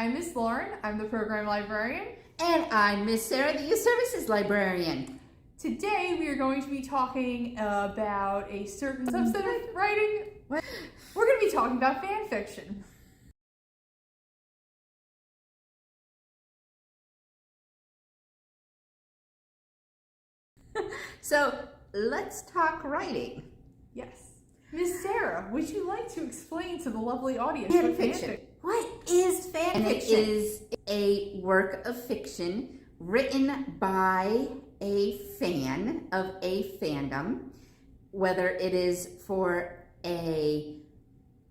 I'm Miss Lauren. I'm the program librarian. And I'm Miss Sarah, the Youth Services Librarian. Today we are going to be talking about a certain subset of writing. We're going to be talking about fan fiction. So let's talk writing. Yes. Miss Sarah, would you like to explain to the lovely audience Fan what fiction. What is fan fiction? It is a work of fiction written by a fan of a fandom, whether it is for a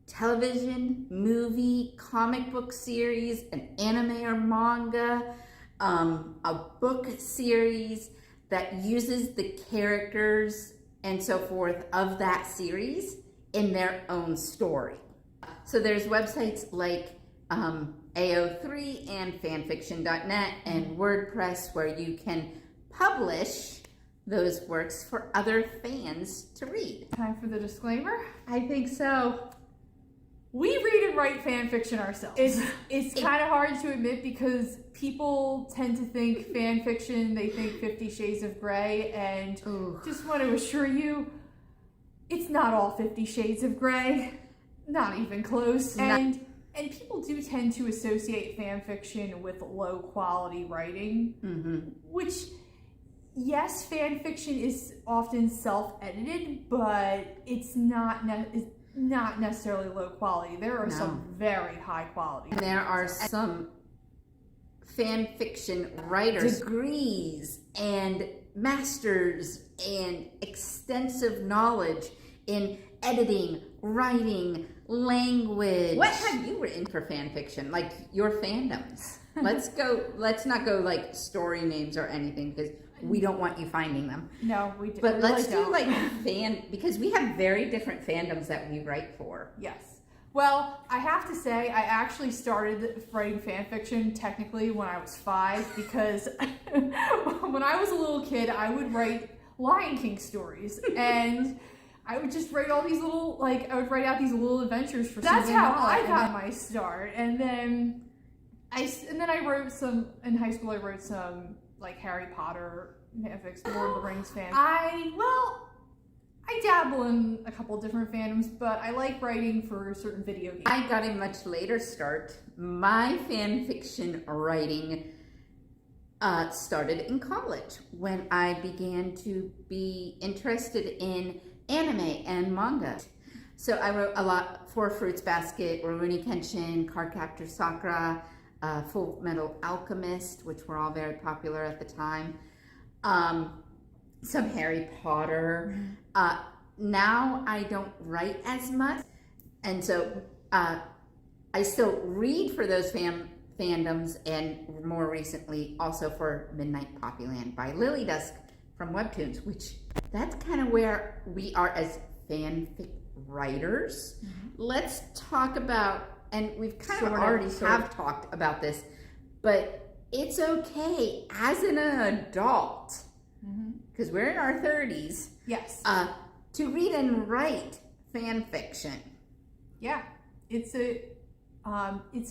television, movie, comic book series, an anime or manga, a book series that uses the characters and so forth of that series in their own story. So there's websites like AO3 and fanfiction.net and WordPress where you can publish those works for other fans to read. Time for the disclaimer. I think so. We read and write fan fiction ourselves. It's kind of hard to admit because people tend to think fan fiction, they think 50 Shades of Grey, and just want to assure you, it's not all 50 Shades of Grey. Not even close. And people do tend to associate fan fiction with low quality writing, which, yes, fan fiction is often self-edited, but it's not necessarily low quality. There are some very high quality. And there are some fan fiction writers, degrees and masters and extensive knowledge in editing, writing, language. What have you written for fan fiction? Like your fandoms. Let's not go like story names or anything because we don't want you finding them. No, we do. But let's do like because we have very different fandoms that we write for. Yes. Well, I have to say, I actually started writing fan fiction technically when I was 5 because when I was a little kid, I would write Lion King stories and I would just write all these little, I would write out these little adventures for That's how I got my start. And then I wrote some, in high school I wrote some like Harry Potter, fanfics, Lord of the Rings fan. I dabble in a couple different fandoms, but I like writing for certain video games. I got a much later start. My fan fiction writing started in college when I began to be interested in anime and manga. So I wrote a lot for Fruits Basket, Rurouni Kenshin, Cardcaptor Sakura, Full Metal Alchemist, which were all very popular at the time. Some Harry Potter. Now I don't write as much, and so I still read for those fandoms, and more recently also for Midnight Poppyland by Lily Dusk from Webtoons, which that's kind of where we are as fanfic writers. Let's talk about, and we've kind of already talked about this, but it's okay as an adult, because we're in our 30s, yes, to read and write fan fiction. Yeah, it's a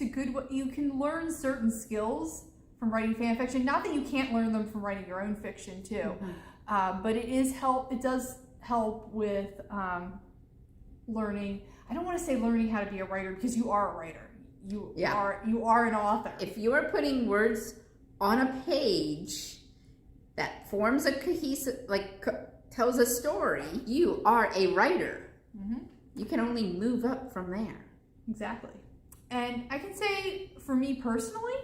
good way. You can learn certain skills from writing fan fiction. Not that you can't learn them from writing your own fiction too, but it does help with learning. I don't want to say learning how to be a writer because you are a writer. You are an author. If you are putting words on a page that forms a cohesive, tells a story, you are a writer. You can only move up from there. Exactly. And I can say, for me personally,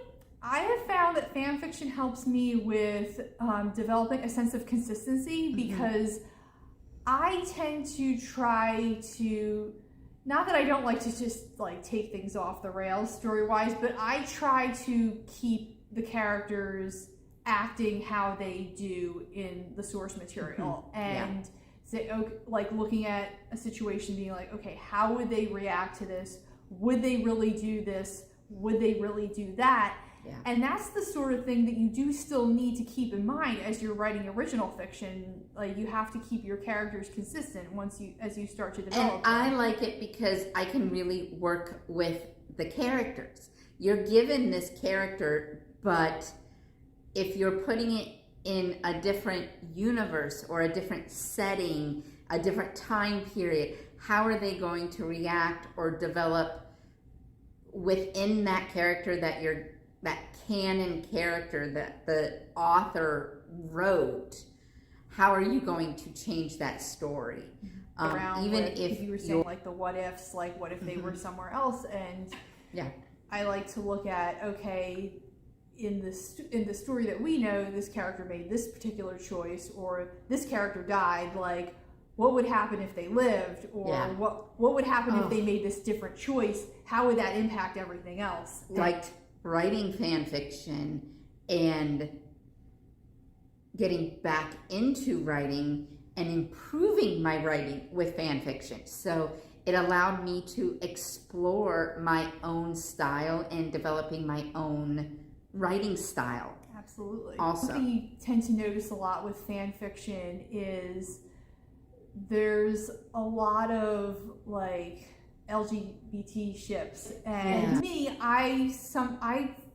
I have found that fan fiction helps me with developing a sense of consistency because I tend to try to, not that I don't like to just take things off the rails story-wise, but I try to keep the characters acting how they do in the source material and say, okay, looking at a situation being like, okay, how would they react to this? Would they really do this? Would they really do that? And that's the sort of thing that you do still need to keep in mind as you're writing original fiction. You have to keep your characters consistent as you start to develop. And I like it because I can really work with the characters. You're given this character, but if you're putting it in a different universe or a different setting, a different time period, how are they going to react or develop within that character that canon character that the author wrote? How are you going to change that story? Even if you were saying like the what ifs, like what if they were somewhere else? And yeah, I like to look at, okay, in the story that we know, this character made this particular choice, or this character died. Like, what would happen if they lived, or what would happen if they made this different choice? How would that impact everything else? Like writing fan fiction and getting back into writing and improving my writing with fan fiction. So it allowed me to explore my own style and developing my own writing style. Absolutely. Also, something you tend to notice a lot with fan fiction is there's a lot of like LGBT ships, and to me, I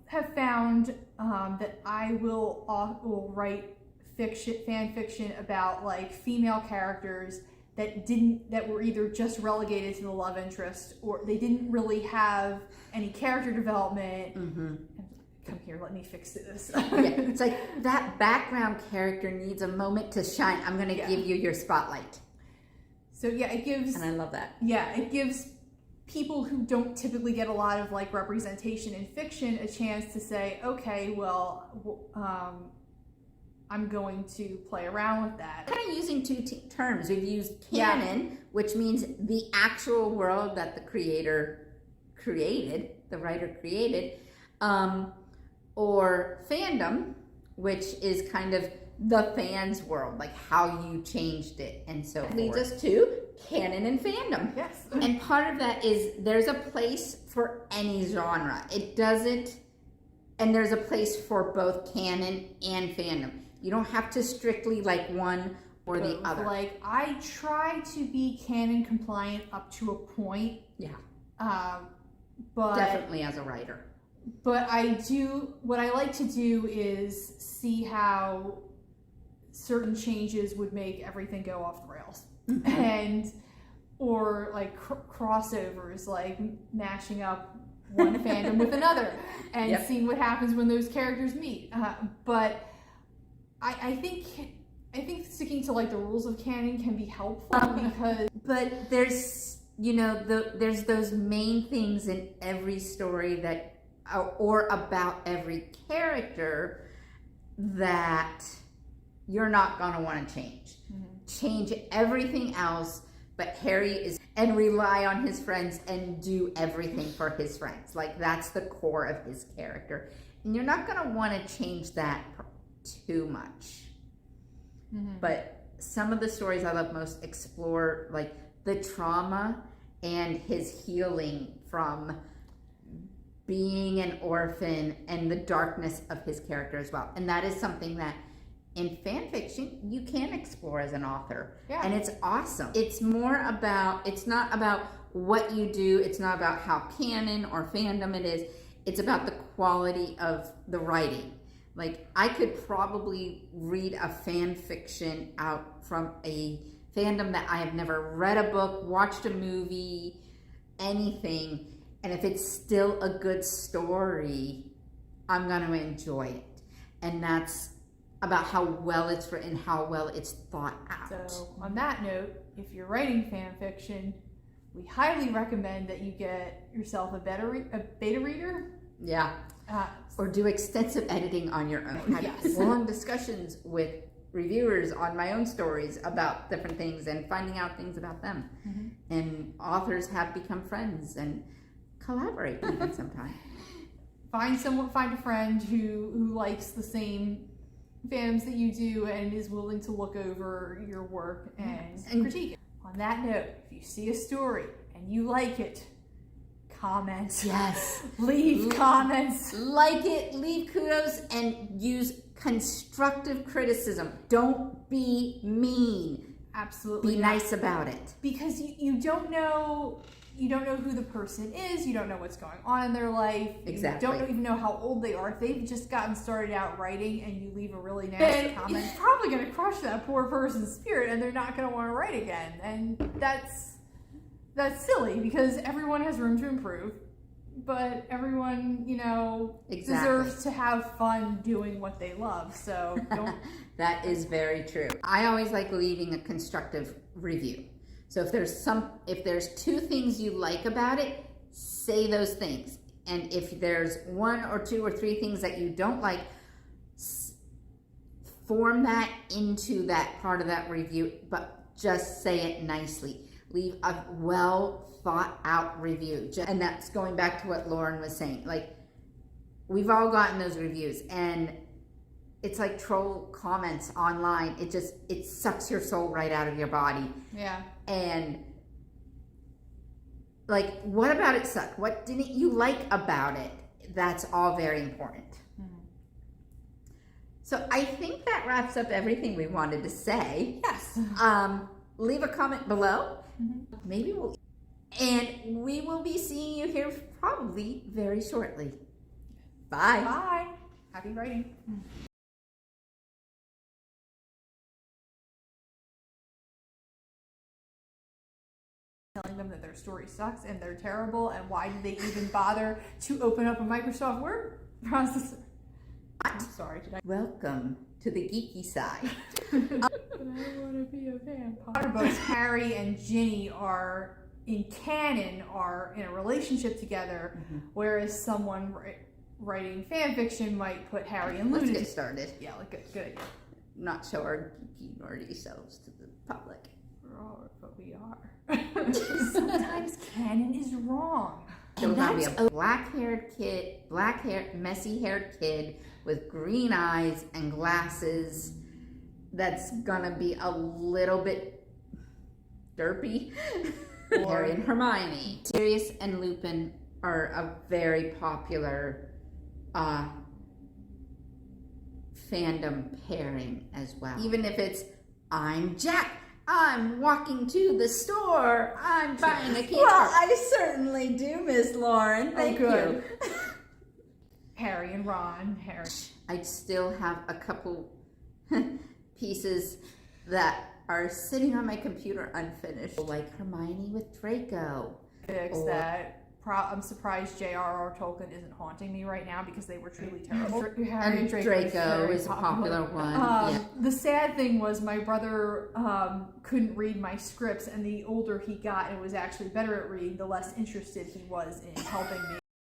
have found that I will write fan fiction about like female characters that were either just relegated to the love interest, or they didn't really have any character development. Come here, let me fix this. It's like that background character needs a moment to shine. I'm going to give you your spotlight. So it gives, and I love that. Yeah, it gives people who don't typically get a lot of like representation in fiction a chance to say, okay, well, I'm going to play around with that. Kind of using two terms. We've used canon, which means the actual world that the creator created, the writer created, or fandom, which is kind of the fans' world, like how you changed it, and so forth. Leads us to canon and fandom. Yes. And part of that is there's a place for any genre. It doesn't, and there's a place for both canon and fandom. You don't have to strictly like one or the other. Like, I try to be canon compliant up to a point. Yeah. But definitely as a writer. But what I like to do is see how certain changes would make everything go off the rails. Or like crossovers, like mashing up one fandom with another and seeing what happens when those characters meet. But I think sticking to like the rules of canon can be helpful because. But there's there's those main things in every story that, or about every character, that you're not gonna want to change. Change everything else, but Harry is, and rely on his friends and do everything for his friends. Like, that's the core of his character, and you're not gonna want to change that too much. But some of the stories I love most explore like the trauma and his healing from being an orphan and the darkness of his character as well. And that is something that in fan fiction you can explore as an author. And it's awesome. It's more about, it's not about what you do, it's not about how canon or fandom it is, it's about the quality of the writing. Like, I could probably read a fan fiction out from a fandom that I have never read a book, watched a movie, anything, and if it's still a good story, I'm going to enjoy it. And that's about how well it's written, how well it's thought out. So, on that note, if you're writing fan fiction, we highly recommend that you get yourself a beta reader. Or do extensive editing on your own. Have long discussions with reviewers on my own stories about different things and finding out things about them. And authors have become friends and collaborate even sometimes. Find a friend who likes the same fandoms that you do and is willing to look over your work and critique it. On that note, if you see a story and you like it, comment. Leave comments. Like it, leave kudos, and use constructive criticism. Don't be mean. Absolutely. Be nice about it. Because you don't know you don't know who the person is, you don't know what's going on in their life, Exactly. you don't even know how old they are. If they've just gotten started out writing and you leave a really nasty comment, it's probably going to crush that poor person's spirit and they're not going to want to write again. And that's silly because everyone has room to improve, but everyone, deserves to have fun doing what they love. So don't. That is very true. I always like leaving a constructive review. So if there's two things you like about it, say those things. And if there's one or two or three things that you don't like, form that into that part of that review, but just say it nicely. Leave a well thought out review. And that's going back to what Lauren was saying. Like, we've all gotten those reviews, and it's like troll comments online. It sucks your soul right out of your body. Yeah. And like, what about it sucked? What didn't you like about it? That's all very important. Mm-hmm. So I think that wraps up everything we wanted to say. Yes. Leave a comment below. Mm-hmm. Maybe we will be seeing you here probably very shortly. Bye. Bye. Happy writing. Telling them that their story sucks and they're terrible, and why did they even bother to open up a Microsoft Word processor? I'm sorry. Welcome to the geeky side. I want to be a vampire. Both Harry and Ginny are in canon in a relationship together, mm-hmm. whereas someone writing fan fiction might put Harry and Luna. Let's get started. Yeah, good idea. Not show our geeky nerdy selves to the public. But we are. Sometimes canon is wrong. There's gonna be a black-haired, messy-haired kid with green eyes and glasses that's gonna be a little bit derpy. Harry and Hermione. Sirius and Lupin are a very popular fandom pairing as well. Even if it's, I'm Jack, I'm walking to the store, I'm buying a cake. Well, I certainly do, Miss Lauren. Thank you. Harry and Ron. Harry. I still have a couple pieces that are sitting on my computer unfinished, like Hermione with Draco. I'm surprised J.R.R. Tolkien isn't haunting me right now because they were truly terrible. Harry and Draco is a popular one. Yeah. The sad thing was my brother couldn't read my scripts, and the older he got and was actually better at reading, the less interested he was in helping me